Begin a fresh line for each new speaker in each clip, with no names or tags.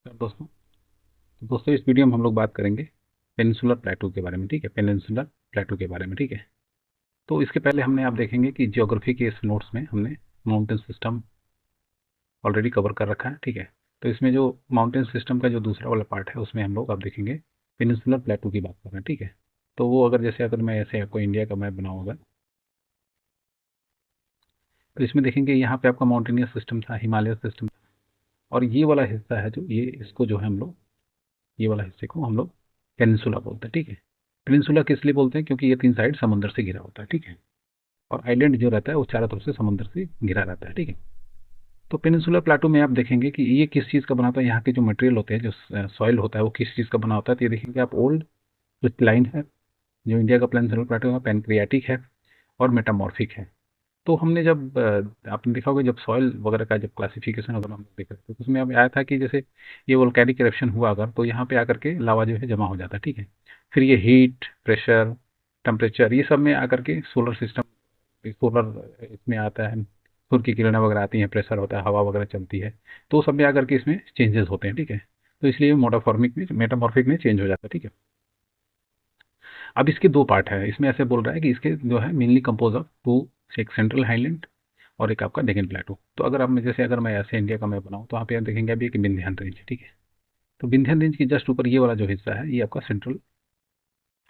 नमस्कार दोस्तों। तो दोस्तों इस वीडियो में हम लोग बात करेंगे पेनिनसुलर प्लेटू के बारे में। ठीक है, पेनिनसुलर प्लेटू के बारे में। ठीक है, तो इसके पहले हमने आप देखेंगे कि ज्योग्राफी के इस नोट्स में हमने माउंटेन सिस्टम ऑलरेडी कवर कर रखा है। ठीक है, तो इसमें जो माउंटेन सिस्टम का जो दूसरा वाला पार्ट है उसमें हम लोग आप देखेंगे पेनिनसुलर प्लेटू की बात कर रहे हैं। ठीक है, तो वो अगर मैं ऐसे आपको इंडिया का मैप बनाऊंगा तो इसमें देखेंगे यहाँ पे आपका माउंटेनियस सिस्टम था, हिमालय सिस्टम था, और ये वाला हिस्सा है जो ये इसको जो है हम लोग ये वाला हिस्से को हम लोग पेनिनसुला बोलते हैं। ठीक है, पेनिनसुला किस लिए बोलते हैं? क्योंकि ये तीन साइड समुद्र से घिरा होता है। ठीक है, और आइलैंड जो रहता है वो चारों तरफ से समुद्र से घिरा रहता है। ठीक है, तो पेनिनसुला प्लाटू में आप देखेंगे कि ये किस चीज़ का बना होता है, यहाँ के जो मटेरियल होते हैं, जो सॉइल होता है वो किस चीज़ का बना होता है। तो ये देखेंगे आप, ओल्ड जो लाइन है, जो इंडिया का पेनिनसुला प्लाटू है, पैनक्रियाटिक है और मेटामॉर्फिक है। तो हमने जब आपने देखा होगा जब सॉइल वगैरह का जब क्लासिफिकेशन वगैरह हम देख रहे थे तो उसमें अब आया था कि जैसे ये वोल्केनिक इरप्शन हुआ अगर तो यहाँ पे आकर के लावा जो है जमा हो जाता है। ठीक है, फिर ये हीट, प्रेशर, टेम्परेचर, ये सब में आकर के सोलर सिस्टम, सोलर इसमें आता है, सूर्य की किरणें वगैरह आती हैं, प्रेशर होता है, हवा वगैरह चलती है, तो सब में आकर के इसमें चेंजेस होते हैं। ठीक है, तो इसलिए मोटाफॉर्मिक में मेटामॉर्फिक में चेंज हो जाता है। ठीक है, अब इसके दो पार्ट है, इसमें ऐसे बोल रहा है कि इसके जो है मेनली कंपोज ऑफ टू, एक सेंट्रल हाईलैंड और एक आपका डेक्कन प्लेटू। तो अगर आप जैसे अगर मैं ऐसे इंडिया का मैप बनाऊँ तो वहाँ पे आप देखेंगे अभी एक विंध्यान रेंज है। ठीक है, तो विंध्यान रेंज के जस्ट ऊपर ये वाला जो हिस्सा है ये आपका सेंट्रल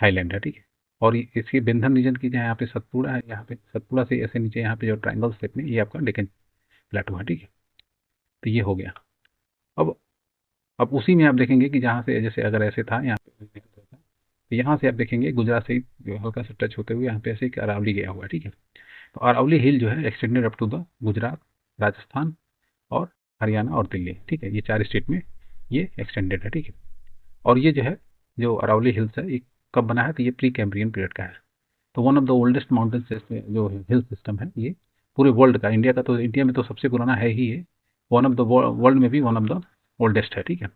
हाईलैंड है। ठीक है, और इसके विंध्यान रीजन की जो है यहाँ पे सतपुड़ा है, यहाँ पे सतपुड़ा से ऐसे नीचे यहाँ पे जो ट्राइंगल शेप में ये आपका डेक्कन प्लेटू है। ठीक है, तो ये हो गया। अब अब उसी में आप देखेंगे कि जहाँ से जैसे अगर ऐसे था यहाँ पे तो यहाँ से आप देखेंगे गुजरात से जो हल्का सा टच होते हुए यहाँ पे ऐसे एक अरावली गया हुआ है। ठीक है, तो अरावली हिल जो है extended up to the Gujarat, Rajasthan और हरियाणा और दिल्ली। ठीक है, ये चार स्टेट में ये एक्सटेंडेड है। ठीक है, और ये जो है जो अरावली हिल्स है ये कब बना है? तो ये प्री कैम्ब्रियन पीरियड का है। तो one of the oldest mountain जो हिल सिस्टम है ये पूरे वर्ल्ड का, इंडिया का तो इंडिया में तो सबसे पुराना है ही ये, वन ऑफ द वर्ल्ड में भी वन ऑफ द ओल्डेस्ट है। ठीक है,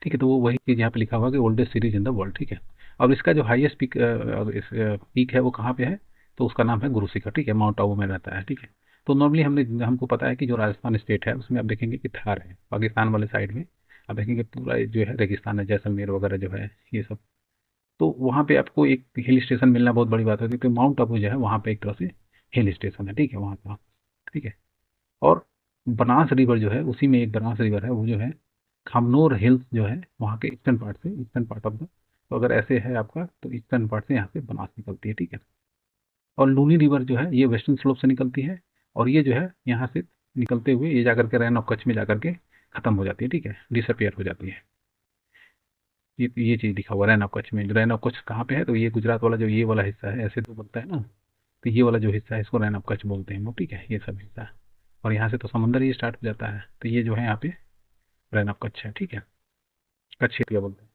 ठीक है, तो वो वही चीज़ यहाँ पे लिखा हुआ है कि oldest series in the world. ठीक है, और इसका जो हाईएस्ट पीक पीक है वो कहाँ पे है? तो उसका नाम है गुरु शिखर। ठीक है, माउंट आबू में रहता है। ठीक है, तो नॉर्मली हमको पता है कि जो राजस्थान स्टेट है उसमें आप देखेंगे कि थार है, पाकिस्तान वाले साइड में आप देखेंगे पूरा जो है रेगिस्तान है, जैसलमेर वगैरह जो है ये सब। तो वहाँ पे आपको एक हिल स्टेशन मिलना बहुत बड़ी बात होती है, तो माउंट आबू जो है वहाँ पे एक तरह से हिल स्टेशन है। ठीक है, वहाँ का। ठीक है, और बनास रिवर जो है उसी में एक बनास रिवर है, वो जो है खामनोर हिल्स जो है वहाँ के ईस्टर्न पार्ट से, ईस्टर्न पार्ट ऑफ द, तो अगर ऐसे है आपका तो ईस्टर्न पार्ट से यहाँ से बनास निकलती है। ठीक है, और लूनी रिवर जो है ये वेस्टर्न स्लोप से निकलती है, और ये जो है यहाँ से निकलते हुए ये जाकर के रैन ऑफ कच्छ में जाकर के खत्म हो जाती है। ठीक है, डिसअपियर हो जाती है। ये चीज़ लिखा हुआ रैन ऑफ कच्छ में। रैन ऑफ कच्छ कहाँ पे है? तो ये गुजरात वाला जो ये वाला हिस्सा है, ऐसे तो बनता है ना, तो ये वाला जो हिस्सा है इसको रैन ऑफ कच्छ बोलते हैं वो। ठीक है, ये सब हिस्सा है, और यहाँ से तो समंदर ही स्टार्ट हो जाता है, तो ये जो है यहाँ पे रैन ऑफ कच्छ है। ठीक है, कच्छ एरिया बोलते हैं।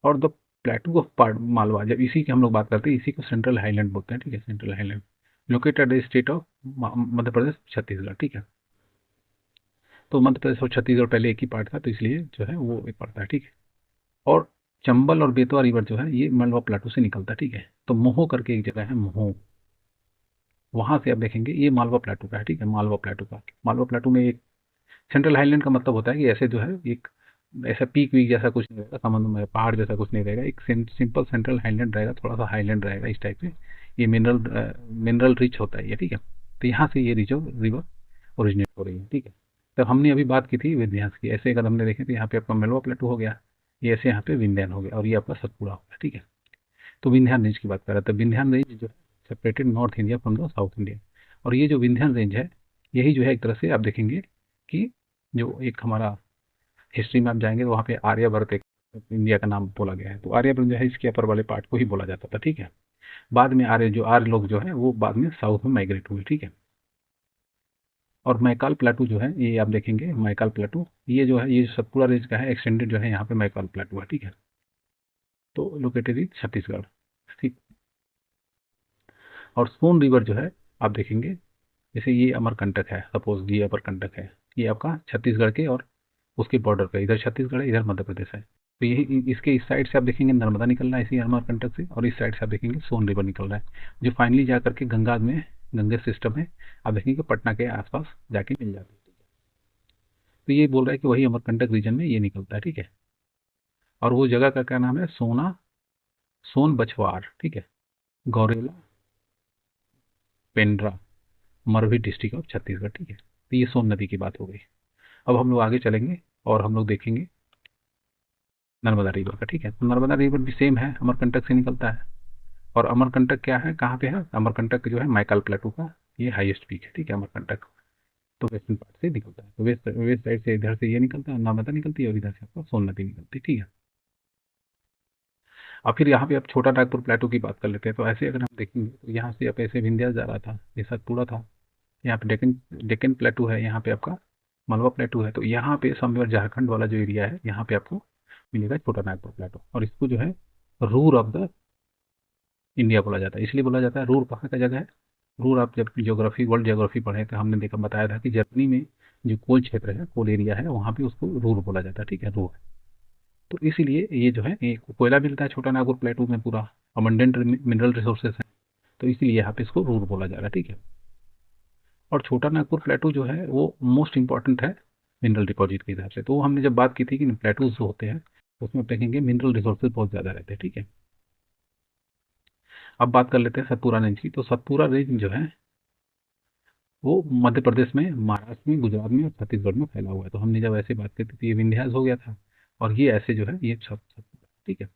और द प्लेटू ऑफ मालवा, जब इसी की हम लोग बात करते हैं इसी को सेंट्रल हाईलैंड बोलते हैं। ठीक है, central highland located state of Madhya Pradesh, Chhattisgarh. ठीक है, तो मध्य प्रदेश और छत्तीसगढ़ पहले एक ही पार्ट था तो इसलिए जो है वो एक पड़ता है। ठीक है, और चंबल और बेतवा रिवर जो है ये मालवा प्लाटू से निकलता है। ठीक है, तो मोहो करके एक जगह है, मोहो, वहां से आप देखेंगे ये मालवा प्लाटू का है। ठीक है, मालवा प्लाटू का, मालवा प्लाटू में एक सेंट्रल हाईलैंड का मतलब होता है कि ऐसे जो है एक ऐसा पीक वीक जैसा कुछ नहीं रहेगा, समुद्र में पहाड़ जैसा कुछ नहीं रहेगा, एक सिंपल सेंट्रल हाईलैंड रहेगा, थोड़ा सा हाईलैंड रहेगा इस टाइप से। ये मिनरल रिच होता है ये। ठीक है, तो यहाँ से ये रिचो रिवर ओरिजिनेट हो रही है। ठीक है, तब हमने अभी बात की थी विंध्यास की, ऐसे अगर हमने देखें तो यहाँ पे आपका मेलवा प्लेटू हो गया, ये ऐसे यहाँ पे विंध्यान हो गया, और ये आपका सतपुड़ा हो गया। ठीक है, तो विंध्यान रेंज की बात कर रहे थे। विंध्यान रेंज जो है separated north India from the south India, और ये जो विंध्यान रेंज है यही जो है एक तरह से आप देखेंगे कि जो एक हमारा हिस्ट्री में आप जाएंगे तो वहाँ पे आर्यभट्ट एक इंडिया का नाम बोला गया है, तो आर्यभट्ट जो है इसके अपर वाले पार्ट को ही बोला जाता था। ठीक है, बाद में आर्य लोग जो है वो बाद में साउथ में माइग्रेट हुए। ठीक है, और मैकाल प्लाटू जो है ये आप देखेंगे, मैकाल प्लाटू ये जो है ये सतपुड़ा रेंज का है, एक्सटेंडेड जो है यहाँ पे मैकाल प्लाटू है। ठीक है, तो लोकेटेड इन छत्तीसगढ़। ठीक, और सोन रिवर जो है आप देखेंगे, जैसे ये अमरकंटक है, सपोज ये अमरकंटक है, ये आपका छत्तीसगढ़ के और उसके बॉर्डर पे, इधर छत्तीसगढ़ है इधर मध्य प्रदेश है, तो यही इसके इस साइड से आप देखेंगे नर्मदा निकल रहा है इसी अमरकंटक से, और इस साइड से आप देखेंगे सोन रिवर निकल रहा है, जो फाइनली जा करके गंगा में, गंगे सिस्टम है, आप देखेंगे पटना के आसपास जाके मिल जाती है। तो ये बोल रहा है कि वही अमरकंटक रीजन में ये निकलता है, ठीक है। और वो जगह का क्या नाम है, सोन बछवाड़, ठीक है, गौरेला, पेंड्रा, मरवी डिस्ट्रिक्ट ऑफ छत्तीसगढ़, ठीक है। तो ये सोन नदी की बात हो गई। अब हम लोग आगे चलेंगे और हम लोग देखेंगे नर्मदा रिवर का, ठीक है। तो नर्मदा रिवर भी सेम है, अमरकंटक से निकलता है। और अमरकंटक क्या है, कहाँ पे है, अमरकंटक जो है मैकाल प्लेटू का ये हाईएस्ट पीक है, ठीक है, अमरकंटक। तो वेस्टर्न पार्ट से निकलता है, तो वेस्ट वेस्ट साइड से इधर से ये निकलता है, नर्मदा निकलती है, और इधर से आपका सोन नदी निकलती है, ठीक है। और फिर यहाँ पे आप छोटा नागपुर प्लेटू की बात कर लेते हैं। तो ऐसे अगर हम देखेंगे तो यहाँ से आप ऐसे विंध्यास जा रहा था, ये सतपुड़ा था, यहाँ पे डेक्कन डेक्कन प्लेटू है, यहाँ पे आपका मलवा प्लेटू है। तो यहाँ पे समवेयर झारखंड वाला जो एरिया है, यहाँ पे आपको मिलेगा छोटा नागपुर प्लेटू। और इसको जो है रूर ऑफ द इंडिया बोला जाता है। इसलिए बोला जाता है, रूर कहाँ का जगह है, रूर आप जब ज्योग्राफी वर्ल्ड ज्योग्राफी पढ़े तो हमने देखा बताया था कि जर्मनी में जो कोल क्षेत्र है, कोल एरिया है, वहाँ पे उसको रूर बोला जाता है, ठीक है, रूर। तो इसीलिए ये जो है ये कोयला मिलता है छोटा नागपुर प्लेटू में, पूरा अबंडेंट मिनरल रिसोर्सेज है। तो इसीलिए यहाँ पे इसको रूर बोला जा रहा है, ठीक है। और छोटा नागपुर प्लेटू जो है वो मोस्ट इंपॉर्टेंट है मिनरल डिपॉजिट के हिसाब से। तो हमने जब बात की थी कि प्लेटूज जो होते हैं उसमें देखेंगे मिनरल रिसोर्सेज बहुत ज़्यादा रहते हैं, ठीक है। अब बात कर लेते हैं सतपुरा रेंज की। तो सतपुरा रेंज जो है वो मध्य प्रदेश में, महाराष्ट्र में, गुजरात में और छत्तीसगढ़ में फैला हुआ है। तो हमने जब ऐसे बात की थी तो ये विंध्यास हो गया था, और ये ऐसे जो है ये सतपुरा, ठीक है।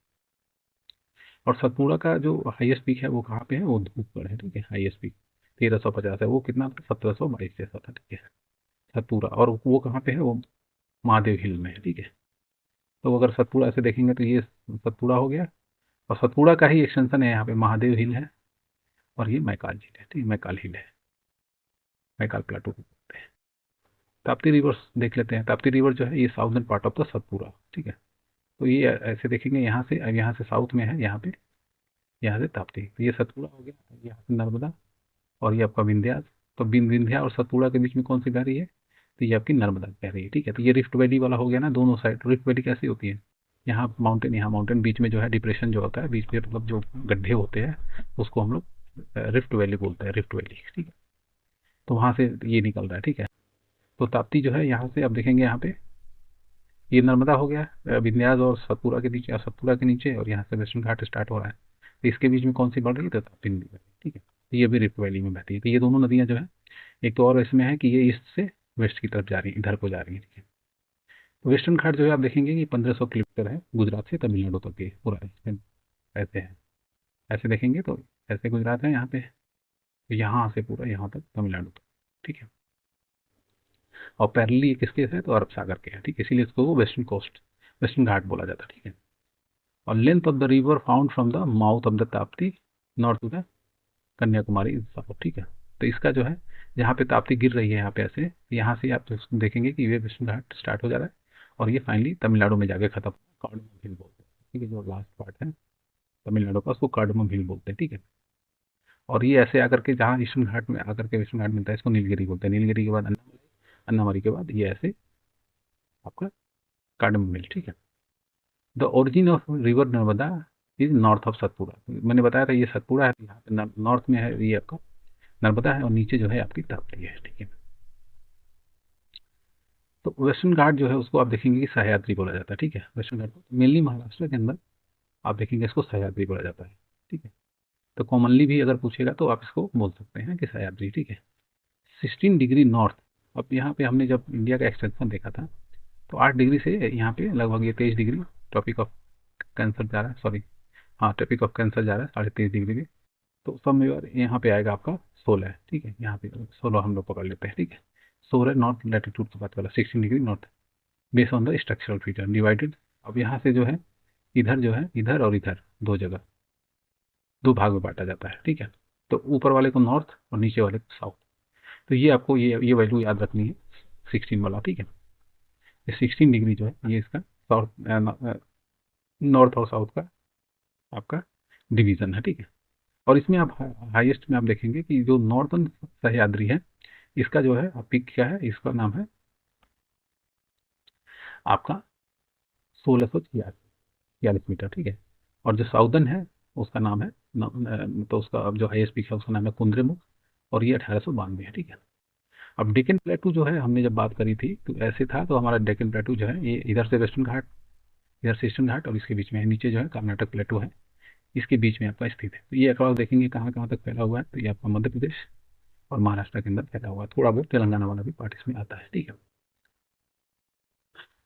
और सतपुड़ा का जो हाईएस्ट पीक है वो कहाँ पे है, वो धूपगढ़ है, ठीक है। हाईएस्ट पीक 1350 है, वो कितना था, 1722 जैसा था, ठीक है, सतपुड़ा। और वो कहाँ पे है, वो महादेव हिल में है, ठीक है। तो अगर सतपुड़ा से देखेंगे तो ये सतपुड़ा हो गया, और सतपुड़ा का ही एक्सटेंशन है यहाँ पे महादेव हिल है, और ये मैकाल झील है, ठीक है, मैकाल हिल है, मैकाल प्लाटू को बोलते हैं। ताप्ती रिवर देख लेते हैं। ताप्ती रिवर जो है ये southern part of the Satpura, ठीक है। तो ये ऐसे देखेंगे यहाँ से, अब यहाँ से साउथ में है, यहाँ पे, यहाँ से ताप्ती, तो ये सतपुड़ा हो गया, यहाँ से नर्मदा, और ये आपका विंध्यास। तो विंध्या और सतपुड़ा के बीच में कौन सी बह रही है, तो ये आपकी नर्मदा बह रही है, ठीक है। तो ये रिफ्ट वैली वाला हो गया ना, दोनों साइड। रिफ्ट वैली कैसी होती है, यहाँ माउंटेन, यहाँ माउंटेन, बीच में जो है डिप्रेशन जो होता है, बीच में मतलब जो गड्ढे होते हैं उसको हम लोग रिफ्ट वैली बोलते हैं, रिफ्ट वैली, ठीक है। तो वहाँ से ये निकल रहा है, ठीक है। तो ताप्ती जो है यहाँ से आप देखेंगे, यहाँ पे ये नर्मदा हो गया, विंध्यास और सतपुड़ा के नीचे, और सतपुड़ा के नीचे, और यहाँ से वेस्टर्न घाट स्टार्ट हो रहा है। तो इसके बीच में कौन सी बढ़ रही है, तो ताप्ती नदी बढ़ रही है, ठीक है। तो ये भी रिफ्ट वैली में बहती है। तो ये दोनों नदियाँ जो है, एक तो और इसमें है कि ये ईस्ट से वेस्ट की तरफ जा रही है, इधर को जा रही है, ठीक है। तो वेस्टर्न घाट जो है आप देखेंगे कि 1500 किलोमीटर है, गुजरात से तमिलनाडु तक ये पूरा extent ऐसे है। ऐसे देखेंगे तो ऐसे गुजरात है यहाँ पे, तो यहाँ से पूरा यहाँ तक तमिलनाडु तक, ठीक है। और पैरेलली ये किसके है, तो अरब सागर के है, ठीक है। इसीलिए इसको वेस्टर्न कोस्ट, वेस्टर्न घाट बोला जाता है, ठीक है। और length of the river found from the mouth of the Tapti north to the Kanyakumari south, ठीक है। तो इसका जो है, जहाँ पे ताप्ती गिर रही है यहाँ पे ऐसे, यहाँ से आप देखेंगे कि ये वेस्टर्न घाट स्टार्ट हो जा रहा है, और ये फाइनली तमिलनाडु में जाके खत्म, कार्डमम हिल बोलते हैं, ठीक है। जो लास्ट पार्ट है तमिलनाडु का उसको कार्डमम हिल बोलते हैं, ठीक है। और ये ऐसे आकर के जहाँ ईस्टर्न घाट में आकर के वेस्टर्न घाट मिलता है, इसको नीलगिरी बोलते हैं। नीलगिरी के बाद अन्नामलाई, अन्नामलाई के बाद ये ऐसे आपका कार्डमम हिल, ठीक है। The origin of river Narmada is north of Satpura. मैंने बताया था ये सतपुड़ा है, यहाँ पे नॉर्थ में है ये आपका नर्मदा है, और नीचे जो है आपकी ताप्ती है, ठीक है। तो वेस्टर्न घाट जो है उसको आप देखेंगे कि सह्याद्री बोला जाता है, ठीक है। वेस्टर्न घाट को मेनली महाराष्ट्र के अंदर आप देखेंगे इसको सह्याद्री बोला जाता है, ठीक है। तो कॉमनली भी अगर पूछेगा तो आप इसको बोल सकते हैं कि सह्याद्री, ठीक है। 16 डिग्री नॉर्थ। अब यहाँ पे हमने जब इंडिया का एक्सटेंशन देखा था तो 8 डिग्री से यहाँ पे लगभग ये 23 डिग्री ट्रॉपिक ऑफ कैंसर जा रहा है, सॉरी, हाँ, ट्रॉपिक ऑफ कैंसर जा रहा है 23.5 डिग्री पे। तो सब में यहाँ पे आएगा आपका 16 है, ठीक है। यहाँ पे 16 हम लोग पकड़ लेते हैं, ठीक है। 16 नॉर्थ लैटिट्यूड की बात कर रहा, 16 degree north, base on the structural feature divided. अब यहाँ से जो है इधर जो है, इधर और इधर दो जगह, दो भाग में बांटा जाता है, ठीक है। तो ऊपर वाले को नॉर्थ और नीचे वाले को साउथ। तो ये आपको ये वैल्यू याद रखनी है, 16 वाला, ठीक है। ये 16 डिग्री जो है ये इसका साउथ, नॉर्थ और साउथ का आपका डिवीजन है, ठीक है। और इसमें आप हाईएस्ट में आप देखेंगे कि जो नॉर्थन सह्याद्री है, इसका जो है पीक क्या है, इसका नाम है आपका 1646 मीटर, ठीक है। और जो साउदर्न है उसका नाम है तो उसका जो हाईएस्ट पीक है उसका नाम है कुंद्रेमुख, और ये 1892 है, ठीक है। अब डेक्कन प्लेटू जो है हमने जब बात करी थी तो ऐसे था, तो हमारा डेक्कन प्लेटू जो है ये इधर से वेस्टर्न घाट, इधर से ईस्टर्न घाट और इसके बीच में है, नीचे जो है कर्नाटक प्लेटू है, इसके बीच में आपका स्थित है। तो ये अक्रॉस देखेंगे कहाँ कहाँ तक फैला हुआ है, तो ये आपका मध्य प्रदेश और महाराष्ट्र के अंदर फैला हुआ है, थोड़ा बहुत तेलंगाना वाला भी पार्ट इसमें आता है, ठीक है।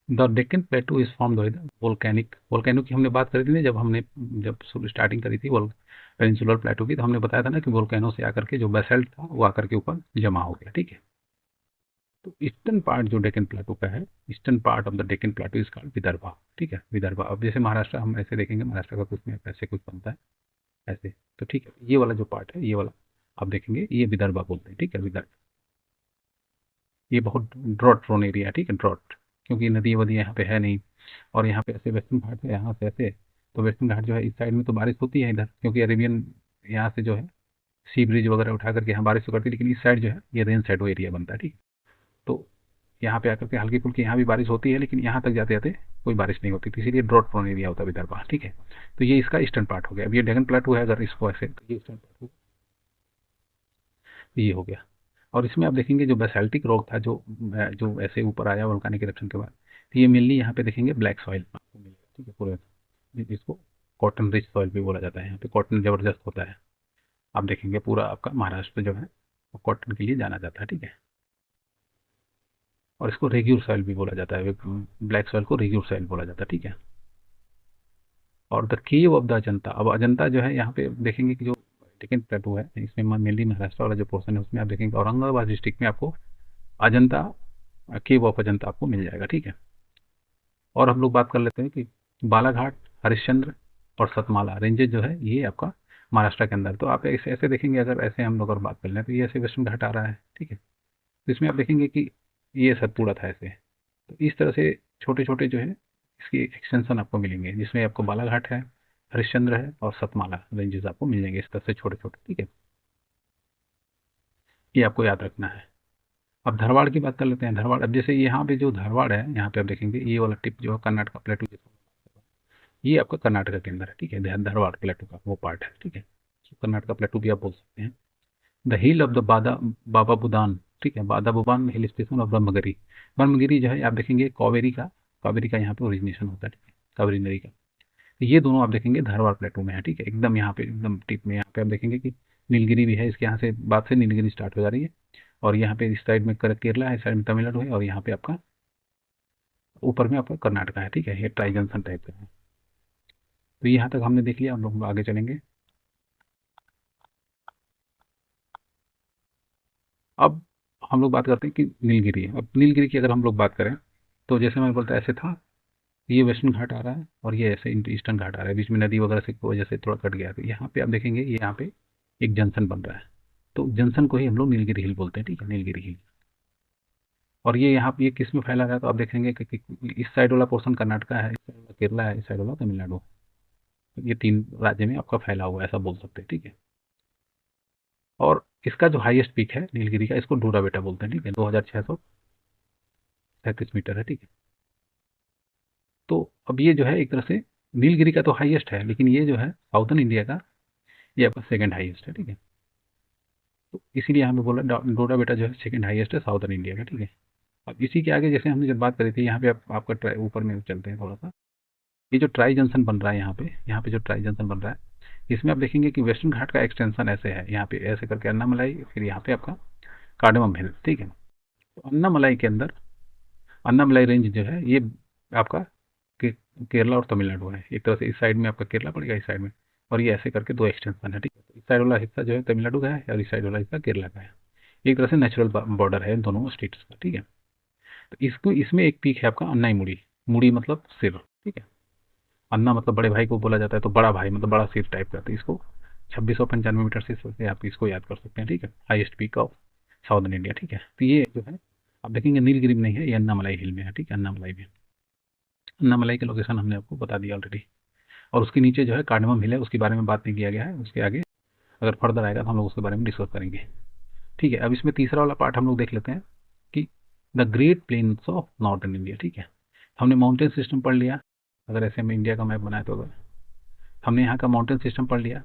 The Deccan प्लेटू is form by the volcanic, volcano की हमने बात करी थी ना, जब स्टार्टिंग करी थी पेनिनसुलर प्लेटू की, तो हमने बताया था ना कि वोल्केनो से आकर के जो बेसल्ट था वो आकर के ऊपर जमा हो गया, ठीक है। तो ईस्टर्न पार्ट जो डेक्कन प्लेटू का है, eastern part of the Deccan प्लेटू is called Vidarbha, ठीक है, विदर्भा। अब जैसे महाराष्ट्र हम ऐसे देखेंगे, महाराष्ट्र का कुछ नहीं ऐसे कुछ बनता है ऐसे, तो ठीक है, ये वाला जो पार्ट है, ये वाला आप देखेंगे ये विदर्भा बोलते हैं, ठीक है, विदर्भ। ये बहुत ड्रॉट प्रोन एरिया है, ठीक है, ड्रॉट, क्योंकि नदी वदी यहाँ पे है नहीं, और यहाँ पे ऐसे वेस्टर्न घाट है, यहाँ से ऐसे, तो वेस्टर्न घाट जो है इस साइड में तो बारिश होती है इधर, क्योंकि अरेबियन यहाँ से जो है सी ब्रिज वगैरह उठा करके यहाँ बारिश तो करती है, लेकिन इस साइड जो है ये रेन साइड वो एरिया बनता है, ठीक है। तो यहाँ पे आकर के हल्की फुल्की यहाँ भी बारिश होती है, लेकिन यहाँ तक जाते जाते कोई बारिश नहीं होती, तो इसीलिए ड्रॉट प्रोन एरिया होता है विदर्भा, ठीक है। तो ये इसका ईस्टर्न पार्ट हो गया। अब ये डेक्कन प्लेटू है, अगर इसको ऐसे, तो ये ईस्टर्न पार्ट हो, ये हो गया। और इसमें आप देखेंगे जो बेसाल्टिक रॉक था, जो ऐसे ऊपर आया वोल्केनिक इरप्शन के बाद, तो ये मेनली यहाँ पे देखेंगे ब्लैक सॉइल आपको मिलेगा, ठीक है, पूरे, जिसको कॉटन रिच सॉइल भी बोला जाता है, यहाँ पे कॉटन जबरदस्त होता है। आप देखेंगे पूरा आपका महाराष्ट्र जो है वो कॉटन के लिए जाना जाता है, ठीक है। और इसको रेग्यूर सॉइल भी बोला जाता है, ब्लैक सॉइल को रेग्यूर सॉइल बोला जाता है, ठीक है। और the cave of the Ajanta, अब अजंता जो है यहाँ पे देखेंगे कि जो डेक्कन प्लेटू है इसमें मेनली महाराष्ट्र वाला जो पोर्शन है उसमें आप देखेंगे औरंगाबाद डिस्ट्रिक्ट में आपको अजंता, केव ऑफ अजंता आपको मिल जाएगा, ठीक है। और हम लोग बात कर लेते हैं कि बालाघाट, हरिश्चंद्र और सतमाला रेंजेस जो है ये आपका महाराष्ट्र के अंदर, तो आप ऐसे ऐसे देखेंगे, अगर ऐसे हम लोग अगर बात कर लें तो ये ऐसे वेस्टर्न घाट आ रहा है, ठीक है। तो इसमें आप देखेंगे कि ये सतपुड़ा था ऐसे, तो इस तरह से छोटे छोटे जो है इसकी एक्सटेंशन आपको मिलेंगे, जिसमें आपको बालाघाट है, हरिश्चंद्र है और सतमाला रेंजेस आपको मिल जाएंगे इस तरह से छोटे छोटे, ठीक है। ये आपको याद रखना है। अब धारवाड़ की बात कर लेते हैं। धारवाड़, अब जैसे यहाँ पे जो धारवाड़ है, यहाँ पे आप देखेंगे ये वाला टिप जो है कर्नाटक प्लेटू, ये आपका कर्नाटक के अंदर है, ठीक है, धारवाड़ प्लेटू का वो पार्ट है, ठीक है। तो कर्नाटक प्लेटू भी आप बोल सकते हैं। The hill of the Baba Budan, ठीक है, Baba Budan hill station of Brahmagiri, Brahmagiri जो है आप देखेंगे कावेरी का यहाँ पे ओरिजिनेशन होता है, ठीक है, कावेरी नदी का। तो ये दोनों आप देखेंगे धारवाड़ प्लेटू में है, ठीक है, एकदम यहाँ पे एकदम टिप में, यहाँ पे आप देखेंगे कि नीलगिरी भी है, इसके यहाँ से बात से नीलगिरी स्टार्ट हो जा रही है, और यहाँ पे इस साइड में केरला है, इस साइड में तमिलनाडु है, और यहाँ पे आपका ऊपर में आपका कर्नाटका है, ठीक है, ये ट्राई जंक्शन टाइप का है। तो यहाँ तक हमने देख लिया, हम लोग आगे चलेंगे। अब हम लोग बात करते हैं कि नीलगिरी, अब नीलगिरी की अगर हम लोग बात करें, तो जैसे मैं बोलता ऐसे था, ये वेस्टर्न घाट आ रहा है और ये ऐसे ईस्टर्न घाट आ रहा है, बीच में नदी वगैरह से की वजह से थोड़ा कट गया, तो यहाँ पे आप देखेंगे ये यहाँ पे एक जंक्शन बन रहा है, तो जंक्शन को ही हम लोग नीलगिरी हिल बोलते हैं, ठीक है, नीलगिरी हिल। और ये यहाँ पे ये किस में फैला हुआ है, तो आप देखेंगे कि इस साइड वाला पोर्शन कर्नाटका है, इस साइड वाला केरला है, इस साइड वाला तमिलनाडु है। ये तीन राज्य में आपका फैला हुआ है, ऐसा बोल सकते हैं, ठीक है। और इसका जो हाईएस्ट पीक है नीलगिरी का, इसको डोडा बेटा बोलते हैं, ठीक है, 2637 मीटर है, ठीक है। तो अब ये जो है एक तरह से नीलगिरी का तो हाईएस्ट है, लेकिन ये जो है साउथर्न इंडिया का ये आपका सेकंड हाईएस्ट है, ठीक है। तो इसीलिए हमें बोला डोडा बेटा जो है सेकंड हाईएस्ट है साउथर्न इंडिया का, ठीक है। अब इसी के आगे जैसे हमने जब बात करी थी, यहाँ पे आपका ट्राई ऊपर में चलते हैं थोड़ा सा, ये जो ट्राई जंक्शन बन रहा है यहाँ पे जो ट्राई जंक्शन बन रहा है, इसमें आप देखेंगे कि वेस्टर्न घाट का एक्सटेंशन ऐसे है, यहाँ पे ऐसे करके अन्नामलाई, फिर यहाँ पे आपका कार्डमम हिल, ठीक है। तो अन्नामलाई के अंदर अन्नामलाई रेंज जो है ये आपका के, केरला और तमिलनाडु है, एक तरह से इस साइड में आपका केरला पड़ेगा, इस साइड में, और ये ऐसे करके दो एक्सटेंशन है, ठीक है। तो इस साइड वाला हिस्सा जो है तमिलनाडु का है और इस साइड वाला हिस्सा केरला का है, एक तरह से नेचुरल बॉर्डर है इन दोनों स्टेट्स का, ठीक है। तो इसको इसमें एक पीक है आपका अन्नाई मुड़ी, मुड़ी मतलब सिर, ठीक है। अन्ना मतलब बड़े भाई को बोला जाता है, तो बड़ा भाई मतलब बड़ा सिर टाइप का, तो इसको 2695 मीटर से आप इसको याद कर सकते हैं, ठीक है, highest peak of southern India, ठीक है। तो ये जो है आप देखेंगे नीलगिरी में नहीं है, ये अन्नामलाई हिल में है, ठीक है, अन्नामलाई में। अन्नामलाई का लोकेशन हमने आपको बता दिया ऑलरेडी। और उसके नीचे जो है कार्डमम हिल है, उसके बारे में बात नहीं किया गया है, उसके आगे अगर फर्दर आएगा तो हम लोग उसके बारे में डिस्कस करेंगे, ठीक है। अब इसमें तीसरा वाला पार्ट हम लोग देख लेते हैं कि the great plains of northern India, ठीक है। हमने माउंटेन सिस्टम पढ़ लिया, अगर ऐसे हम इंडिया का मैप बनाए तो, अगर हमने यहाँ का माउंटेन सिस्टम पढ़ लिया,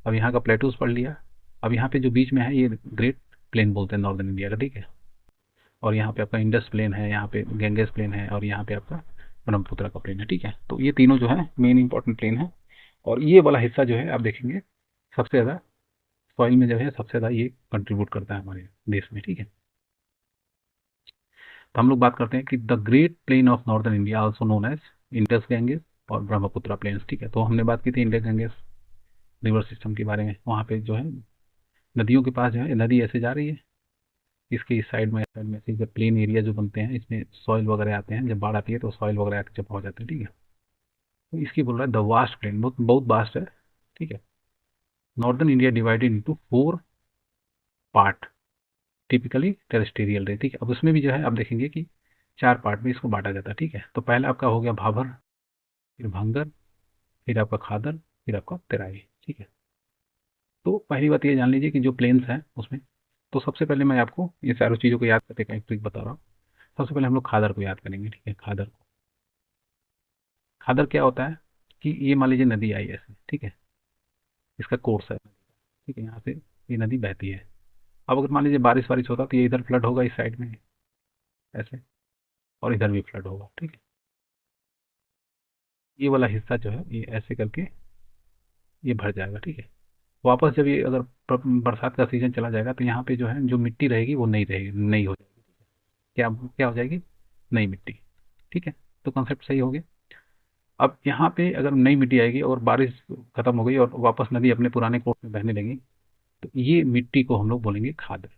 अब यहाँ का प्लेटूज पढ़ लिया, अब यहाँ पे जो बीच में है ये ग्रेट प्लेन बोलते हैं नॉर्दर्न इंडिया का, ठीक है। और यहाँ पे आपका इंडस प्लेन है, यहाँ पे गंगेस प्लेन है, और यहाँ पे आपका ब्रह्मपुत्र का प्लेन है। ठीक है, तो ये तीनों जो है मेन इंपॉर्टेंट प्लेन है। और ये वाला हिस्सा जो है आप देखेंगे सबसे ज़्यादा सॉइल में जो है सबसे ज़्यादा ये कंट्रीब्यूट करता है हमारे देश में। ठीक है, तो हम लोग बात करते हैं कि the great plain of northern India also known as Indus Ganges और ब्रह्मपुत्र प्लेन्स। ठीक है, तो हमने बात की थी इंडस गैंजेस रिवर सिस्टम के बारे में। वहाँ पे जो है नदियों के पास जो है नदी ऐसे जा रही है, इसके इस साइड में से जब प्लेन एरिया जो बनते हैं इसमें सॉइल वगैरह आते हैं, जब बाढ़ आती है तो सॉइल वगैरह आके जमा हो जाते हैं। ठीक है, तो इसकी बोल रहा है द वास्ट प्लेन, बहुत बहुत वास्ट है। ठीक है, northern India divided into 4 part, typically terrestrial रहे। ठीक है, अब उसमें भी जो है आप देखेंगे कि 4 पार्ट में इसको बांटा जाता है। ठीक है, तो पहला आपका हो गया भाबर, फिर भंगर, फिर आपका खादर, फिर आपका तेराई। ठीक है, तो पहली बात ये जान लीजिए कि जो प्लेन्स हैं उसमें, तो सबसे पहले मैं आपको ये सारी चीज़ों को याद करने का एक ट्रिक बता रहा हूँ। सबसे पहले हम लोग खादर को याद करेंगे। ठीक है, खादर को, खादर क्या होता है कि ये मान लीजिए नदी आई ऐसे। ठीक है, इसका कोर्स है। ठीक है, यहाँ से ये नदी बहती है। अब अगर मान लीजिए बारिश वारिश होता तो ये इधर फ्लड होगा इस साइड में ऐसे, और इधर भी फ्लड होगा। ठीक है, ये वाला हिस्सा जो है ये ऐसे करके ये भर जाएगा। ठीक है, वापस जब ये अगर बरसात का सीजन चला जाएगा तो यहाँ पे जो है जो मिट्टी रहेगी वो नहीं रहेगी, नहीं हो जाएगी। क्या क्या हो जाएगी? नई मिट्टी। ठीक है, तो कॉन्सेप्ट सही हो गया। अब यहाँ पे अगर नई मिट्टी आएगी और बारिश खत्म हो गई और वापस नदी अपने पुराने कोर्स में बहने लगी, तो ये मिट्टी को हम लोग बोलेंगे खाद,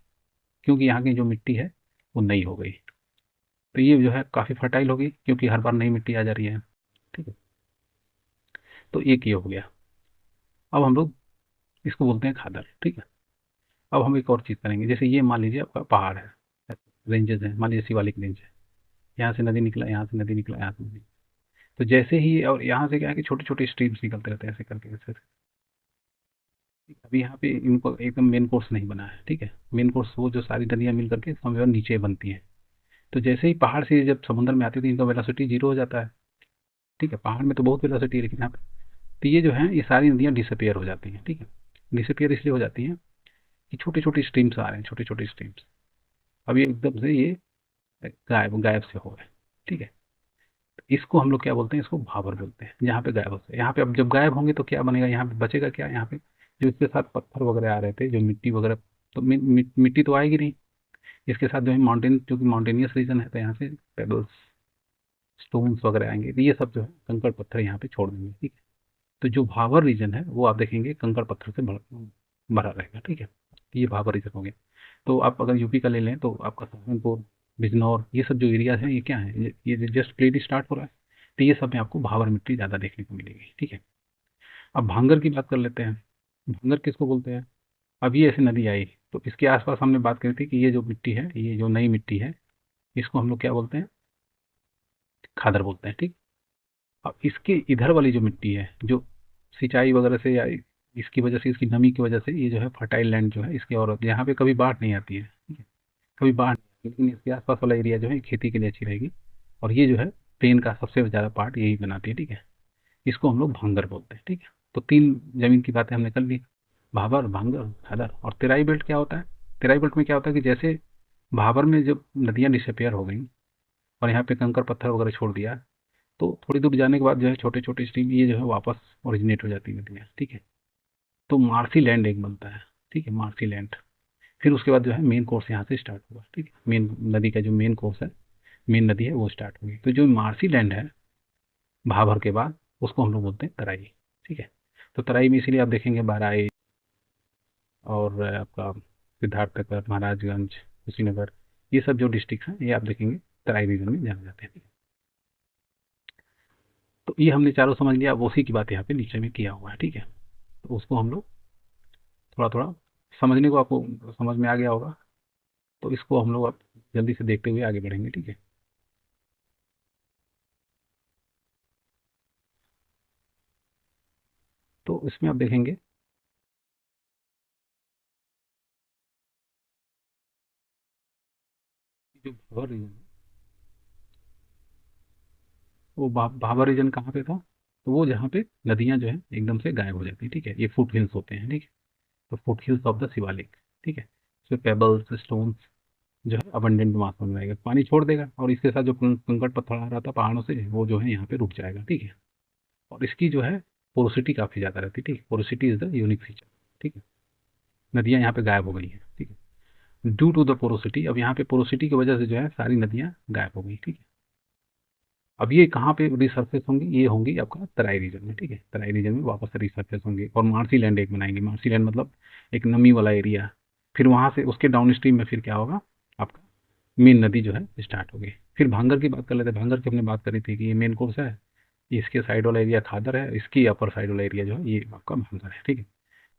क्योंकि यहाँ की जो मिट्टी है वो नई हो गई। तो ये जो है काफ़ी फर्टाइल होगी क्योंकि हर बार नई मिट्टी आ जा रही है। ठीक है, तो एक ये हो गया। अब हम लोग इसको बोलते हैं खादर। ठीक है, अब हम एक और चीज़ करेंगे। जैसे ये मान लीजिए आपका पहाड़ है, रेंजेस हैं, मान लीजिए शिवालिक रेंज है, यहाँ से नदी निकला, यहाँ से नदी निकला, यहाँ से नदी। तो जैसे ही, और यहाँ से क्या है कि छोटे छोटे स्ट्रीम्स निकलते रहते हैं ऐसे करके ऐसे। अभी यहाँ पे इनको एकदम मेन कोर्स नहीं बना है। ठीक है, मेन कोर्स वो जो सारी नदियाँ मिल करके समझो नीचे बनती हैं। तो जैसे ही पहाड़ से जब समुद्र में आती है तो इनका वेलोसिटी जीरो हो जाता है। ठीक है, पहाड़ में तो बहुत वेलोसिटी है लेकिन यहाँ पे, तो ये जो है ये सारी नदियाँ डिसअपियर हो जाती हैं। ठीक है, डिसअपियर इसलिए हो जाती हैं कि छोटे छोटे स्ट्रीम्स आ रहे हैं, छोटे छोटे स्ट्रीम्स। अब ये एकदम से ये गायब गायब से हो गए। ठीक है, तो इसको हम लोग क्या बोलते हैं? इसको भाबर बोलते हैं। जहाँ पे गायब होते हैं, यहाँ पे अब जब गायब होंगे तो क्या बनेगा? यहाँ पे बचेगा क्या? यहाँ पे जो इसके साथ पत्थर वगैरह आ रहे थे, जो मिट्टी वगैरह, तो मिट्टी तो आएगी नहीं। इसके साथ जो है माउंटेन, क्योंकि माउंटेनियस रीजन है तो यहाँ से पेबल्स, स्टोन्स वगैरह आएंगे, तो ये सब जो है कंकड़ पत्थर यहाँ पे छोड़ देंगे। ठीक है, तो जो भाबर रीजन है वो आप देखेंगे कंकड़ पत्थर से भरा रहेगा। ठीक है, तो ये भाबर रीजन हो गया। तो आप अगर यूपी का ले लें तो आपका सहारनपुर, बिजनौर, ये सब जो एरियाज हैं ये क्या है? ये जस्ट प्लेन स्टार्ट हो रहा है, तो ये सब में आपको भाबर मिट्टी ज़्यादा देखने को मिलेगी। ठीक है, अब भांगर की बात कर लेते हैं। भांगर किसको बोलते हैं? अब ये ऐसे नदी आई तो इसके आसपास हमने बात करी थी कि ये जो मिट्टी है, ये जो नई मिट्टी है, इसको हम लोग क्या बोलते हैं? खादर बोलते हैं। ठीक, अब इसके इधर वाली जो मिट्टी है, जो सिंचाई वगैरह से या इसकी वजह से, इसकी नमी की वजह से ये जो है फर्टाइल लैंड जो है इसके, और यहाँ पे कभी बाढ़ नहीं आती है। ठीक है, कभी बाढ़ नहीं, लेकिन इसके आसपास वाला एरिया जो है खेती के लिए अच्छी रहेगी। और ये जो है प्लेन का सबसे ज़्यादा पार्ट यही बनाती है। ठीक है, इसको हम लोग भांगर बोलते हैं। ठीक है, तो 3 जमीन की बातें हमने कर ली, भाबर, भांगर, खादर। और तेराई बेल्ट क्या होता है? तेराई बेल्ट में क्या होता है कि जैसे भाबर में जब नदियाँ डिसअपेयर हो गई और यहाँ पे कंकर पत्थर वगैरह छोड़ दिया, तो थोड़ी दूर जाने के बाद जो है छोटे छोटे स्ट्रीम ये जो है वापस ओरिजिनेट हो जाती है नदियाँ। ठीक है, तो मार्सी लैंड एक बनता है। ठीक है, मार्सी लैंड। फिर उसके बाद जो है मेन कोर्स यहाँ से स्टार्ट होगा। ठीक है, मेन नदी का जो मेन कोर्स है, मेन नदी है वो स्टार्ट होगी। तो जो मार्सी लैंड है भाभर के बाद, उसको हम लोग बोलते हैं तराई। ठीक है, तो तराई में इसीलिए आप देखेंगे बहराइच और आपका सिद्धार्थनगर, महाराजगंज, कुशीनगर, ये सब जो डिस्ट्रिक्ट हैं ये आप देखेंगे तराई रीजन में जाने जाते हैं। तो ये हमने चारों समझ लिया। अब उसी की बात यहाँ पे नीचे में किया हुआ है। ठीक है, तो उसको हम लोग थोड़ा थोड़ा समझने को, आपको समझ में आ गया होगा, तो इसको हम लोग अब जल्दी से देखते हुए आगे बढ़ेंगे। ठीक है, तो इसमें आप देखेंगे कि जो भाबर रीजन है, वो भाबर रीजन कहाँ पे था? तो वो जहाँ पे नदियाँ जो है एकदम से गायब हो जाती है। ठीक है, ये फुट हिल्स होते हैं। ठीक है, तो foot hills of the Shivalik. ठीक है, इसमें पेबल्स, स्टोन्स, जो है अबंडेंट मास बन जाएगा, पानी छोड़ देगा और इसके साथ जो कंकड़ पत्थर आ रहा था पहाड़ों से वो जो है यहाँ पे रुक जाएगा, ठीक है। और इसकी जो है पोरोसिटी काफ़ी ज़्यादा रहती है, ठीक है। Porosity is the unique feature, ठीक है। नदियाँ यहाँ पे गायब हो गई हैं, ठीक है, ड्यू टू द पोरोसिटी। अब यहाँ पे पोरोसिटी की वजह से जो है सारी नदियाँ गायब हो गई, ठीक है। अब ये कहाँ पे रिसर्फेस होंगी, ये होंगी आपका तराई रीजन में, ठीक है। तराई रीजन में वापस रिसर्फेस होंगे और मार्सी लैंड एक बनाएंगे। मार्सी लैंड मतलब एक नमी वाला एरिया। फिर वहाँ से उसके डाउन स्ट्रीम में फिर क्या होगा, आपका मेन नदी जो है स्टार्ट होगी। फिर भांगर की बात कर लेते हैं। भांगर की हमने बात करी थी कि ये मेन कोर्स है, इसके साइड वाला एरिया खादर है, इसकी अपर साइड वाला एरिया जो है ये आपका भांगर है, ठीक है।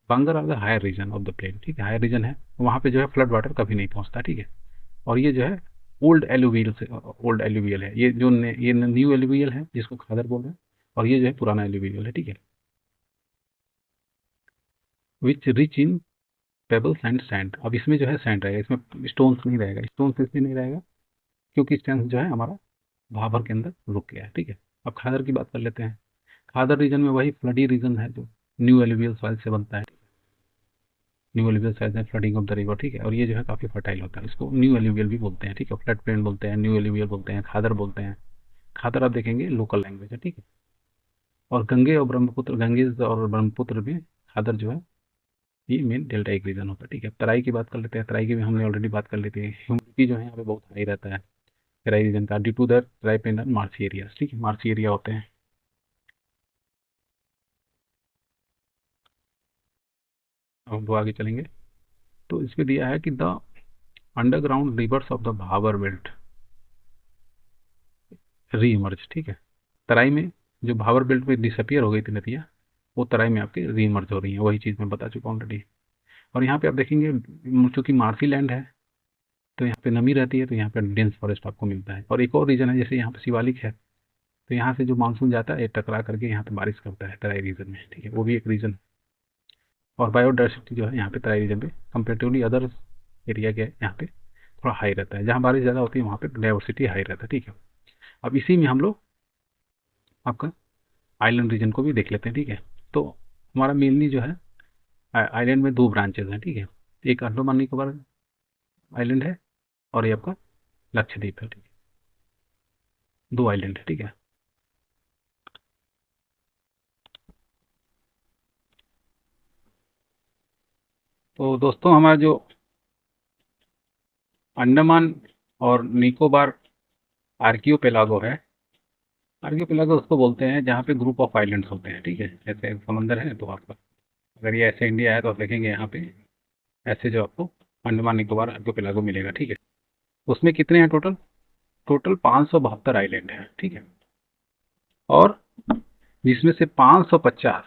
Bhangar are the higher region of the plain, ठीक है, हायर रीजन है, वहाँ पे जो है फ्लड वाटर कभी नहीं पहुँचता, ठीक है। और ये जो है ओल्ड एलुवियल से, ओल्ड एलुवियल है, ये जो ये न्यू एलुवियल है जिसको खादर बोल रहे हैं, और ये जो है पुराना एलुवियल है, ठीक है। Which rich in pebbles and sand. अब इसमें जो है सैंड रहेगा, इसमें स्टोन्स नहीं रहेगा। स्टोन्स इसलिए नहीं रहेगा क्योंकि स्टोन्स जो है हमारा भाभर के अंदर रुक गया है, ठीक है। अब खादर की बात कर लेते हैं। खादर रीजन में वही फ्लडी रीजन है जो न्यू एलुवियल सॉइल से बनता है। न्यू एलुवियल सॉइल है फ्लडिंग ऑफ द रिवर, ठीक है। और ये जो है काफ़ी फर्टाइल होता है, इसको न्यू एलुवियल भी बोलते हैं, ठीक है। फ्लड प्लेन बोलते हैं, न्यू एलुवियल बोलते हैं, खादर बोलते हैं। खादर आप देखेंगे लोकल लैंग्वेज है, ठीक है। और गंगे और ब्रह्मपुत्र, गंगेज और ब्रह्मपुत्र में खादर जो है ये मेन डेल्टा एक रीजन होता है, ठीक है। तराई की बात कर लेते हैं। तराई की भी हमने ऑलरेडी बात कर ली थी। ह्यूमिडिटी जो है यहाँ पे बहुत हाई रहता है तराई रीजन का, ड्यू टू द तराई पे मार्सी एरियाज, ठीक है, मार्सी एरिया होते हैं। अब हम आगे चलेंगे तो इसमें दिया है कि the underground reverse of the Bhabar belt री इमर्ज, ठीक है। तराई में जो भाबर बेल्ट में डिसअपियर हो गई थी नदियाँ, वो तराई में आपके री इमर्ज हो रही हैं, वही चीज़ मैं बता चुका हूँ ऑलरेडी। और यहाँ पे आप देखेंगे चूंकि मार्सी लैंड है तो यहाँ पे नमी रहती है, तो यहाँ पे डेंस फॉरेस्ट आपको मिलता है। और एक और रीजन है, जैसे यहाँ पे शिवालिक है, तो यहाँ से जो मानसून जाता है ये टकरा करके यहाँ पे बारिश करता है तराई रीजन में, ठीक है, वो भी एक रीजन। और बायोडाइवर्सिटी जो है यहाँ पे तराई रीजन पे कंपेरेटिवली अदर एरिया के यहाँ पे थोड़ा हाई रहता है। जहाँ बारिश ज़्यादा होती है वहाँ पे डाइवर्सिटी हाई रहता है, ठीक है। अब इसी में हम लोग आपका आइलैंड रीजन को भी देख लेते हैं, ठीक है। तो हमारा मेनली जो है आइलैंड में दो ब्रांचेज हैं, ठीक है। एक अंडमान निकोबार आइलैंड है और ये आपका लक्षद्वीप है, ठीक है। दो आइलैंड है, ठीक है। तो दोस्तों हमारा जो अंडमान और निकोबार आर्कियोपेलागो है, आर्कियोपेलागो उसको बोलते हैं जहाँ पे ग्रुप ऑफ आइलैंड्स होते हैं, ठीक है। जैसे समंदर है तो आपका अगर ये ऐसे इंडिया है तो आप देखेंगे यहाँ पे ऐसे जो आपको अंडमान निकोबार आर्कियोपेलागो मिलेगा, ठीक है। उसमें कितने हैं टोटल, टोटल 572 आइलैंड है, ठीक है। और जिसमें से 550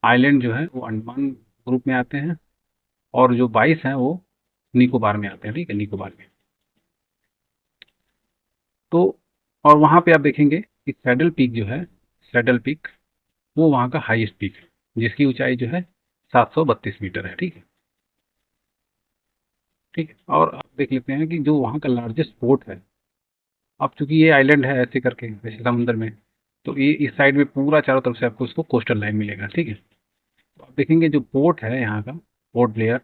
आइलैंड जो है वो अंडमान ग्रुप में आते हैं और जो 22 हैं वो निकोबार में आते हैं, ठीक है, निकोबार में। तो और वहाँ पे आप देखेंगे कि सैडल पीक जो है, सैडल पीक वो वहाँ का हाईएस्ट पीक है जिसकी ऊंचाई जो है 732 मीटर है, ठीक है। ठीक है, और आप देख लेते हैं कि जो वहाँ का लार्जेस्ट पोर्ट है, अब चूंकि ये आइलैंड है ऐसे करके जैसे समुद्र में, तो ये इस साइड में पूरा चारों तरफ से आपको इसको कोस्टल लाइन मिलेगा, ठीक है। तो आप देखेंगे जो पोर्ट है यहाँ का, पोर्ट ब्लेयर,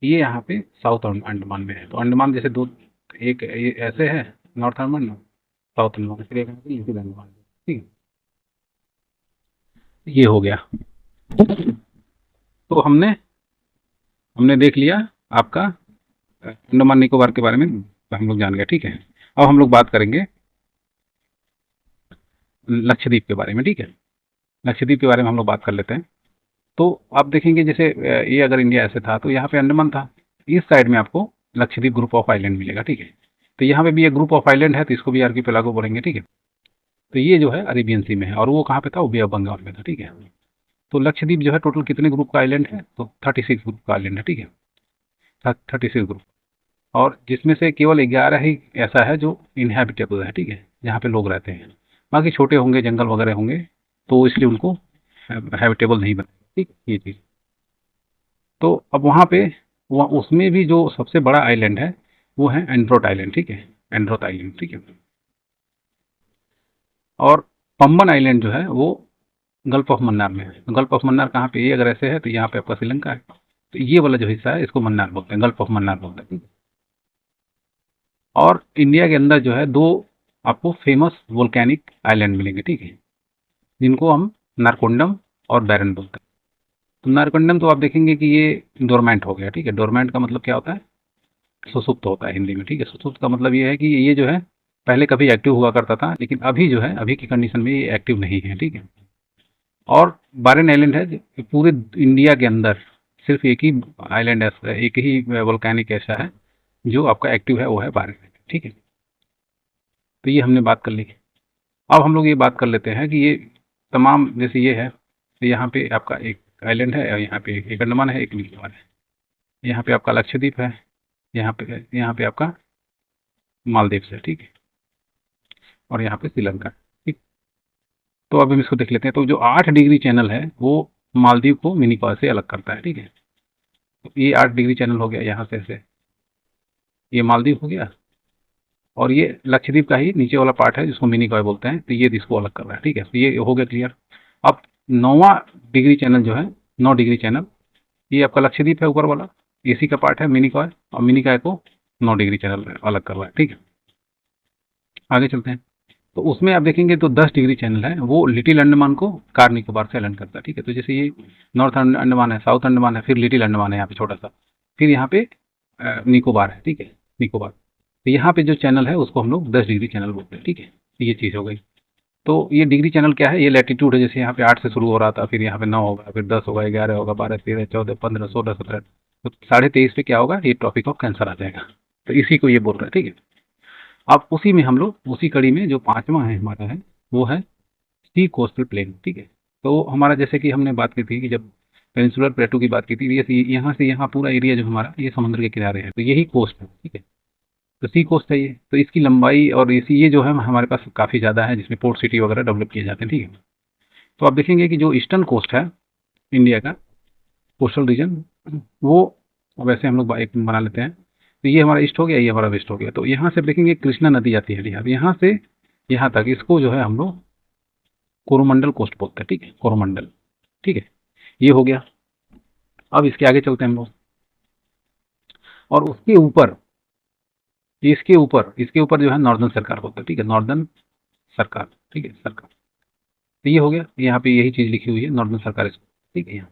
ये यहाँ पे साउथ अंडमान में है। तो अंडमान जैसे दो, एक ये ऐसे है नॉर्थ अंडमान, साउथ अंडमान, फिर एक यहाँ पे लिटिल अंडमान, ठीक है। ये हो गया। तो हमने हमने देख लिया आपका अंडमान निकोबार के बारे में, हम लोग जान गए, ठीक है। अब हम लोग बात करेंगे लक्षद्वीप के बारे में, ठीक है। लक्षद्वीप के बारे में हम लोग बात कर लेते हैं। तो आप देखेंगे जैसे ये अगर इंडिया ऐसे था तो यहाँ पे अंडमान था, इस साइड में आपको लक्षद्वीप ग्रुप ऑफ आइलैंड मिलेगा, ठीक है। तो यहाँ पे भी एक ग्रुप ऑफ आइलैंड है तो इसको भी आर्किपेलागो बोलेंगे, ठीक है। तो ये जो है अरेबियन सी में है और वो कहाँ पे था, वो बे ऑफ बंगाल में था, ठीक है। तो लक्षद्वीप जो है टोटल कितने ग्रुप का आइलैंड है, तो 36 ग्रुप का आइलैंड है, ठीक है। 36 ग्रुप, और जिसमें से केवल 11 ही ऐसा है जो इनहेबिटेबल है, ठीक है, जहाँ पे लोग रहते हैं। बाकी छोटे होंगे, जंगल वगैरह होंगे, तो इसलिए उनको हैबिटेबल नहीं बने, ठीक ये चीज़। तो अब वहाँ पे वहाँ उसमें भी जो सबसे बड़ा आइलैंड है वो है एंड्रोट आइलैंड, ठीक है, एंड्रोट आइलैंड, ठीक है। और पम्बन आइलैंड जो है वो गल्फ ऑफ मन्नार में है। तो गल्फ ऑफ मन्नार कहाँ पे, ये अगर ऐसे है तो यहाँ पे आपका श्रीलंका है, तो ये वाला जो हिस्सा है इसको मन्नार बोलते हैं, गल्फ ऑफ मन्नार बोलते हैं, ठीक है। और इंडिया के अंदर जो है दो आपको फेमस वोल्केनिक आइलैंड मिलेंगे, ठीक है, जिनको हम नारकोंडम और बैरन बोलते हैं। तो नारकोंडम तो आप देखेंगे कि ये डोरमेंट हो गया, ठीक है। डोरमेंट का मतलब क्या होता है? सुसुप्त होता है हिंदी में, ठीक है। सुसुप्त का मतलब ये है कि ये जो है पहले कभी एक्टिव हुआ करता था, लेकिन अभी जो है अभी की कंडीशन में ये एक्टिव नहीं है, ठीक है। और बारेन आइलैंड है पूरे इंडिया के अंदर सिर्फ एक ही आइलैंड ऐसा, एक ही वोल्केनिक ऐसा है जो आपका एक्टिव है, वो है बारेन आइलैंड, ठीक है। तो ये हमने बात कर ली। अब हम लोग ये बात कर लेते हैं कि ये तमाम जैसे ये है, तो यहाँ पे आपका एक आइलैंड है और यहाँ पे एक अंडमान है, एक निकोबार है। यहाँ पे आपका लक्षद्वीप है, यहाँ पे आपका मालदीव है, ठीक है, और यहाँ पे श्रीलंका, ठीक। तो अब हम इसको देख लेते हैं। तो जो 8 डिग्री चैनल है वो मालदीव को मिनिकॉय से अलग करता है, ठीक है। तो ये 8 डिग्री चैनल हो गया यहाँ से ऐसे, ये मालदीव हो गया, और ये लक्षद्वीप का ही नीचे वाला पार्ट है जिसको मिनिकॉय बोलते हैं, तो ये इसको अलग कर रहा है, ठीक है। तो ये हो गया क्लियर। अब 9वां डिग्री चैनल जो है, 9 डिग्री चैनल, ये आपका लक्षद्वीप है ऊपर वाला, इसी का पार्ट है मिनिकॉय, और मिनिकॉय को 9 डिग्री चैनल अलग कर रहा है, ठीक है। आगे चलते हैं। तो उसमें आप देखेंगे तो 10 डिग्री चैनल है, वो लिटिल अंडमान को कार निकोबार से अलग करता है, ठीक है। तो जैसे ये नॉर्थ अंडमान है, साउथ अंडमान है, फिर लिटिल अंडमान है यहाँ पे छोटा सा, फिर यहाँ पे निकोबार है, ठीक है, निकोबार। तो यहाँ पे जो चैनल है उसको हम लोग 10 डिग्री चैनल बोलते हैं, ठीक है। तो ये चीज़ हो गई। तो ये डिग्री चैनल क्या है? ये लैटिट्यूड है, जैसे यहाँ पे 8 से शुरू हो रहा था, फिर यहाँ पे 9 होगा, फिर 10 होगा, 11 होगा, 12, 13, 14, 15, 16, 17, तो 23.5 पे क्या होगा? ये ट्रॉपिक ऑफ कैंसर आ जाएगा। तो इसी को ये बोल रहे हैं, ठीक है। अब उसी में हम लोग उसी कड़ी में जो 5वां है हमारा है, वो है सी कोस्टल प्लेन, ठीक है। तो हमारा जैसे कि हमने बात की थी कि जब पेनिनसुलर प्लेटू की बात की थी, ये यहाँ से यहाँ पूरा एरिया जो हमारा ये समुद्र के किनारे है, तो यही कोस्ट है, ठीक है। तो सी कोस्ट है ये, तो इसकी लंबाई और ये जो है हमारे पास काफ़ी ज़्यादा है, जिसमें पोर्ट सिटी वगैरह डेवलप किए जाते हैं, ठीक है। तो आप देखेंगे कि जो ईस्टर्न कोस्ट है इंडिया का, कोस्टल रीजन, वो वैसे हम लोग एक बना लेते हैं। तो ये हमारा ईस्ट हो गया, ये हमारा वेस्ट हो गया। तो यहाँ से देखेंगे कृष्णा नदी जाती है यहाँ, यहाँ से यहाँ तक इसको जो है हम लोग कोरोमंडल कोस्ट बोलते हैं, ठीक है, कोरोमंडल, ठीक है। ये हो गया। अब इसके आगे चलते हैं हम लोग, और उसके ऊपर, इसके ऊपर जो है नॉर्दर्न सरकार बोलते हैं, ठीक है, नॉर्दर्न सरकार, ठीक है, सरकार। तो ये हो गया, यहाँ पे यही चीज़ लिखी हुई है, नॉर्दर्न सरकार इसको, ठीक है। यहाँ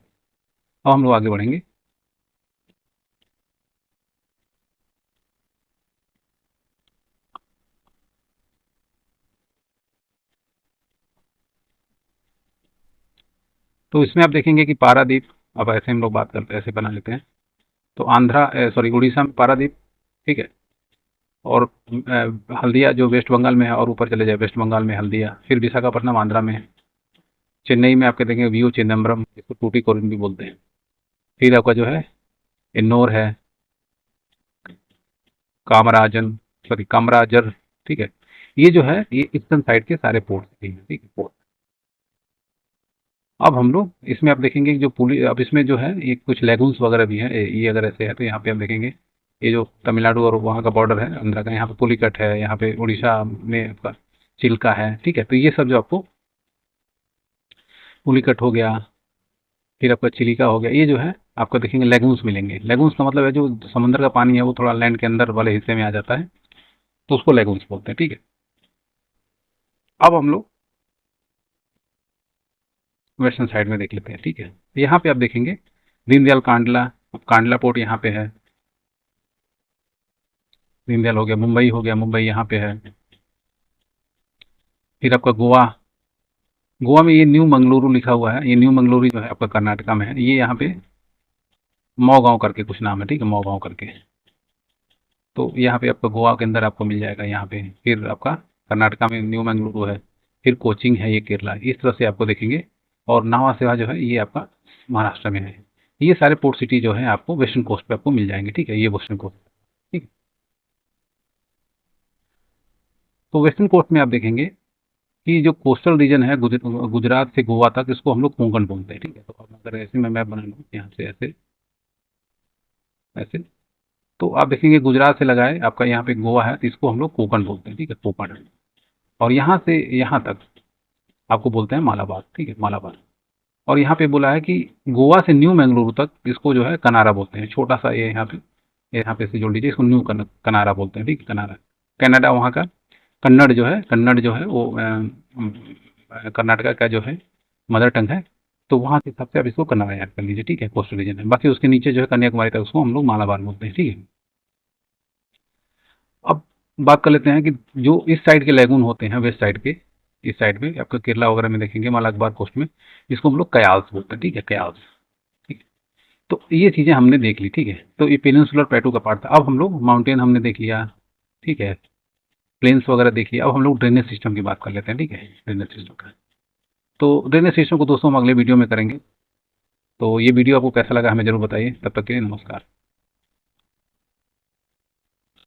अब हम लोग आगे बढ़ेंगे। तो इसमें आप देखेंगे कि पारादीप, अब ऐसे हम लोग बात करते हैं, ऐसे बना लेते हैं। तो सॉरी उड़ीसा में पारादीप, ठीक है, और हल्दिया जो वेस्ट बंगाल में है, और ऊपर चले जाए वेस्ट बंगाल में हल्दिया, फिर विशाखापट्टनम आंध्रा में है। चेन्नई में आपके देखेंगे व्यू चिदम्बरम, जिसको टूटीकोरिन भी बोलते हैं। फिर आपका जो है इन्नौर है, कामराजन, सॉरी कामराजर, ठीक है। ये जो है ये ईस्टर्न साइड के सारे पोर्ट हैं, ठीक है, पोर्ट। अब हम लोग इसमें आप देखेंगे कि जो पुली, अब इसमें जो है ये कुछ लेगून्स वगैरह भी है, ये अगर ऐसे है तो यहाँ पे आप देखेंगे ये जो तमिलनाडु और वहाँ का बॉर्डर है आंध्रा का, यहाँ पे पुलिकट है, यहाँ पे उड़ीसा में आपका चिल्का है, ठीक है। तो ये सब जो आपको पुलिकट हो गया, फिर आपका चिलिका हो गया, ये जो है आपको देखेंगे लेगून्स मिलेंगे। लेगून्स का मतलब है जो समुद्र का पानी है वो थोड़ा लैंड के अंदर वाले हिस्से में आ जाता है, तो उसको लेगून्स बोलते हैं, ठीक है। अब हम लोग वेस्टर्न साइड में देख लेते हैं, ठीक है। यहाँ पे आप देखेंगे दीनदयाल कांडला, कांडला पोर्ट यहाँ पे है, दीनदयाल हो गया, मुंबई हो गया, मुंबई यहाँ पे है। फिर आपका गोवा, गोवा में ये न्यू मंगलुरु लिखा हुआ है, ये न्यू मंगलुरु जो है आपका कर्नाटका में है, ये यहाँ पे मौगांव करके कुछ नाम है, ठीक है, मौगांव करके। तो यहाँ पे आपका गोवा के अंदर आपको मिल जाएगा यहाँ पे। फिर आपका कर्नाटका में न्यू मंगलुरु है, फिर कोचिंग है, ये केरला, इस तरह से आपको देखेंगे। और नावा सेवा जो है ये आपका महाराष्ट्र में है। ये सारे पोर्ट सिटी जो है आपको वेस्टर्न कोस्ट पे आपको मिल जाएंगे, ठीक है, ये वेस्टर्न कोस्ट, ठीक है। तो वेस्टर्न कोस्ट में आप देखेंगे कि जो कोस्टल रीजन है गुजरात से गोवा तक, इसको हम लोग कोंकण बोलते हैं, ठीक है। तो अब अगर ऐसे मैं मैप बना लूँ यहाँ से ऐसे ऐसे, तो आप देखेंगे गुजरात से लगाए आपका यहाँ पे गोवा है, तो इसको हम लोग कोंकण बोलते हैं, ठीक है, कोंकण। और यहाँ से यहाँ तक आपको बोलते हैं मालाबार, ठीक है, मालाबार। और यहाँ पे बोला है कि गोवा से न्यू मंगलुरु तक इसको जो है कनारा बोलते हैं, छोटा सा ये यहाँ पे से जोड़ लीजिए, इसको न्यू कनारा बोलते हैं, ठीक है, कनारा। कनाडा वहाँ का कन्नड़ जो है वो कर्नाटका का जो है मदर टंग है, तो वहाँ के हिसाब से आप इसको कन्नड़ा याद कर लीजिए, ठीक है, कोस्टल रीजन है। बाकी उसके नीचे जो है कन्याकुमारी तक, उसको हम लोग मालाबार बोलते हैं, ठीक है। अब बात कर लेते हैं कि जो इस साइड के लैगून होते हैं, वेस्ट साइड के, इस साइड में आपका केरला वगैरह में देखेंगे मालाबार कोस्ट में, इसको हम लोग कयाल्स बोलते हैं, ठीक है, कयाल्स, ठीक है। तो ये चीज़ें हमने देख ली, ठीक है। तो ये पेनिनसुलर प्लेटू का पार्ट था। अब हम लोग माउंटेन हमने देख लिया, ठीक है, प्लेन्स वगैरह देख लिया। अब हम लोग ड्रेनेज सिस्टम की बात कर लेते हैं, ठीक है, ड्रेनेज सिस्टम का। तो ड्रेनेज सिस्टम को दोस्तों हम अगले वीडियो में करेंगे। तो ये वीडियो आपको कैसा लगा हमें ज़रूर बताइए। तब तक के लिए नमस्कार।